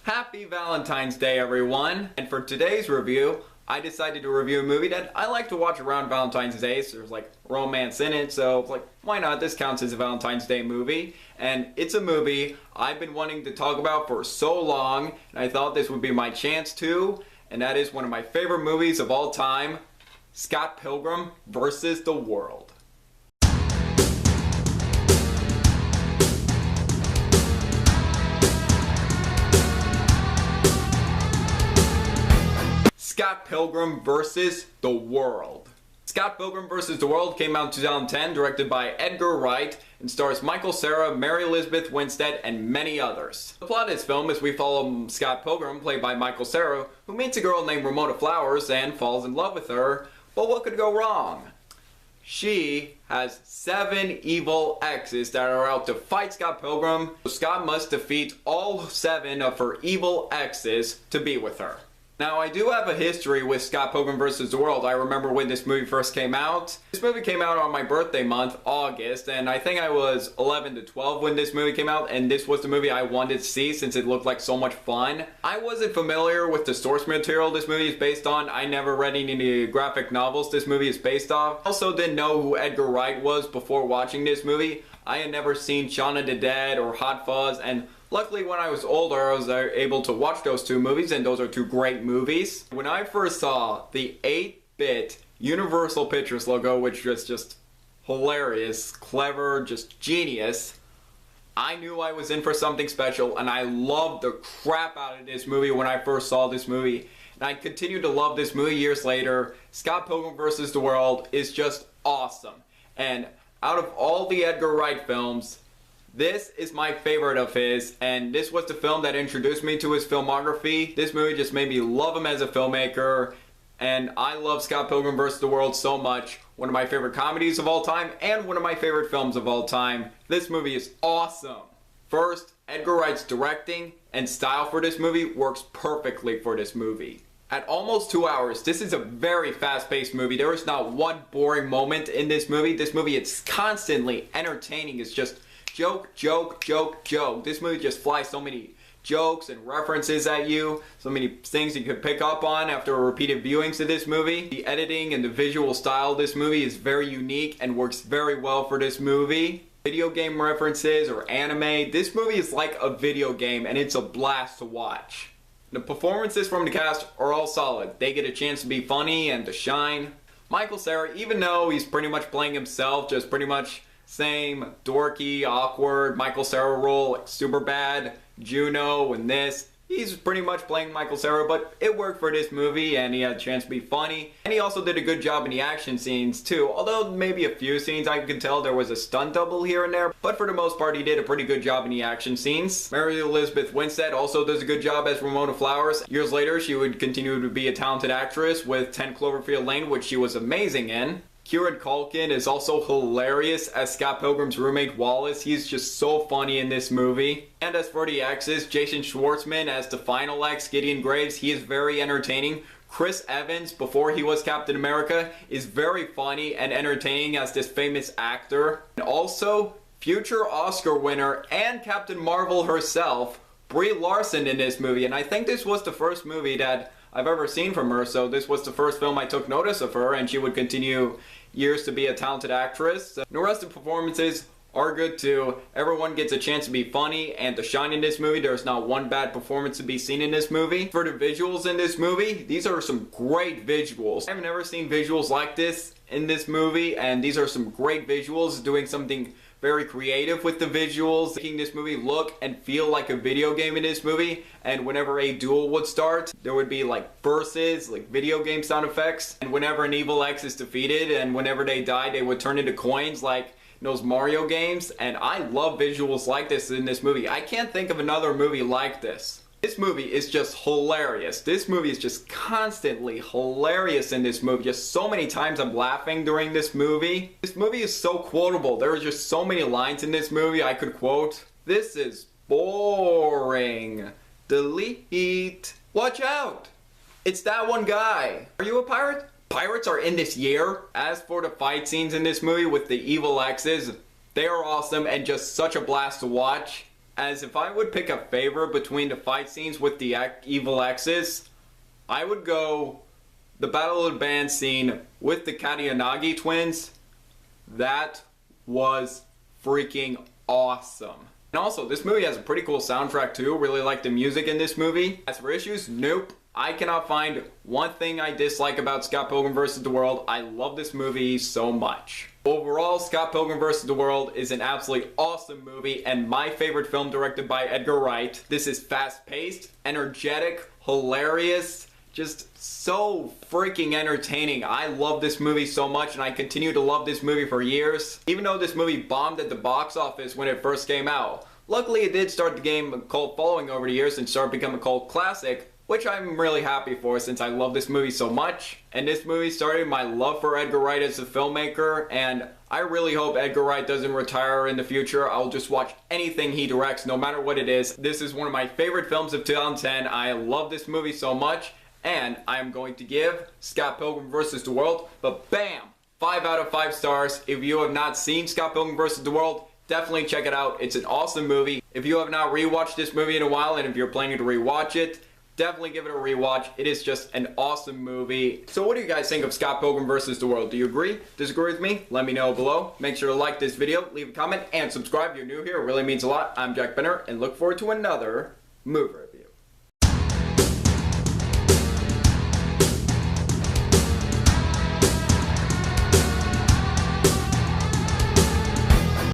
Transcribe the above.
Happy Valentine's Day, everyone! And for today's review, I decided to review a movie that I like to watch around Valentine's Day. So there's like romance in it, so it's like, why not? This counts as a Valentine's Day movie. And it's a movie I've been wanting to talk about for so long, and I thought this would be my chance to. And that is one of my favorite movies of all time, Scott Pilgrim vs. the World. Scott Pilgrim vs. the World. Scott Pilgrim vs. the World came out in 2010, directed by Edgar Wright, and stars Michael Cera, Mary Elizabeth Winstead, and many others. The plot of this film is we follow Scott Pilgrim, played by Michael Cera, who meets a girl named Ramona Flowers and falls in love with her, but what could go wrong? She has 7 evil exes that are out to fight Scott Pilgrim, so Scott must defeat all 7 of her evil exes to be with her. Now, I do have a history with Scott Pilgrim vs. the World. I remember when this movie first came out. This movie came out on my birthday month, August, and I think I was 11 to 12 when this movie came out, and this was the movie I wanted to see since it looked like so much fun. I wasn't familiar with the source material this movie is based on. I never read any graphic novels this movie is based off. I also didn't know who Edgar Wright was before watching this movie. I had never seen Shaun of the Dead or Hot Fuzz, and luckily, when I was older, I was able to watch those 2 movies, and those are 2 great movies. When I first saw the 8-bit Universal Pictures logo, which was just hilarious, clever, just genius, I knew I was in for something special, and I loved the crap out of this movie when I first saw this movie. And I continue to love this movie years later. Scott Pilgrim vs. the World is just awesome. And out of all the Edgar Wright films, this is my favorite of his, and this was the film that introduced me to his filmography. This movie just made me love him as a filmmaker, and I love Scott Pilgrim vs. the World so much. One of my favorite comedies of all time, and one of my favorite films of all time. This movie is awesome. First, Edgar Wright's directing and style for this movie works perfectly for this movie. At almost 2 hours, this is a very fast-paced movie. There is not one boring moment in this movie. This movie, it's constantly entertaining. It's just joke, joke, joke, joke. This movie just flies so many jokes and references at you. So many things you could pick up on after repeated viewings of this movie. The editing and the visual style of this movie is very unique and works very well for this movie. Video game references or anime. This movie is like a video game, and it's a blast to watch. The performances from the cast are all solid. They get a chance to be funny and to shine. Michael Cera, even though he's pretty much playing himself, just pretty much same dorky, awkward Michael Cera role, like Superbad, Juno, and this. He's pretty much playing Michael Cera, but it worked for this movie, and he had a chance to be funny. And he also did a good job in the action scenes, too. Although maybe a few scenes I could tell there was a stunt double here and there, but for the most part, he did a pretty good job in the action scenes. Mary Elizabeth Winstead also does a good job as Ramona Flowers. Years later, she would continue to be a talented actress with 10 Cloverfield Lane, which she was amazing in. Kieran Culkin is also hilarious as Scott Pilgrim's roommate Wallace. He's just so funny in this movie. And as for the exes, Jason Schwartzman as the final ex, Gideon Graves, he is very entertaining. Chris Evans, before he was Captain America, is very funny and entertaining as this famous actor. And also, future Oscar winner and Captain Marvel herself, Brie Larson in this movie. And I think this was the first movie that I've ever seen from her, so this was the first film I took notice of her, and she would continue years to be a talented actress. The rest of the performances are good too. Everyone gets a chance to be funny and to shine in this movie. There's not one bad performance to be seen in this movie. For the visuals in this movie, these are some great visuals. I've never seen visuals like this in this movie, and these are some great visuals, doing something very creative with the visuals, making this movie look and feel like a video game in this movie. And whenever a duel would start, there would be like verses, like video game sound effects. And whenever an evil ex is defeated and whenever they die, they would turn into coins like in those Mario games. And I love visuals like this in this movie. I can't think of another movie like this. This movie is just hilarious. This movie is just constantly hilarious in this movie. Just so many times I'm laughing during this movie. This movie is so quotable. There are just so many lines in this movie I could quote. This is boring. Delete. Watch out. It's that one guy. Are you a pirate? Pirates are in this year. As for the fight scenes in this movie with the evil exes, they are awesome and just such a blast to watch. as if I would pick a favorite between the fight scenes with the evil X's, I would go the Battle of the Band scene with the Katayanagi twins. That was freaking awesome. And also, this movie has a pretty cool soundtrack too. Really like the music in this movie. As for issues, nope. I cannot find one thing I dislike about Scott Pilgrim vs. the World. I love this movie so much. Overall, Scott Pilgrim vs. the World is an absolutely awesome movie and my favorite film directed by Edgar Wright. This is fast-paced, energetic, hilarious, just so freaking entertaining. I love this movie so much and I continue to love this movie for years. Even though this movie bombed at the box office when it first came out. Luckily it did start to gain a cult following over the years and start to become a cult classic, which I'm really happy for since I love this movie so much. And this movie started my love for Edgar Wright as a filmmaker, and I really hope Edgar Wright doesn't retire in the future. I'll just watch anything he directs, no matter what it is. This is one of my favorite films of 2010. I love this movie so much, and I am going to give Scott Pilgrim vs. the World, but bam! 5 out of 5 stars. If you have not seen Scott Pilgrim vs. the World, definitely check it out. It's an awesome movie. If you have not rewatched this movie in a while, and if you're planning to rewatch it, definitely give it a rewatch. It is just an awesome movie. So what do you guys think of Scott Pilgrim vs. the World? Do you agree? Disagree with me? Let me know below. Make sure to like this video, leave a comment, and subscribe if you're new here. It really means a lot. I'm Jack Benner, and look forward to another movie.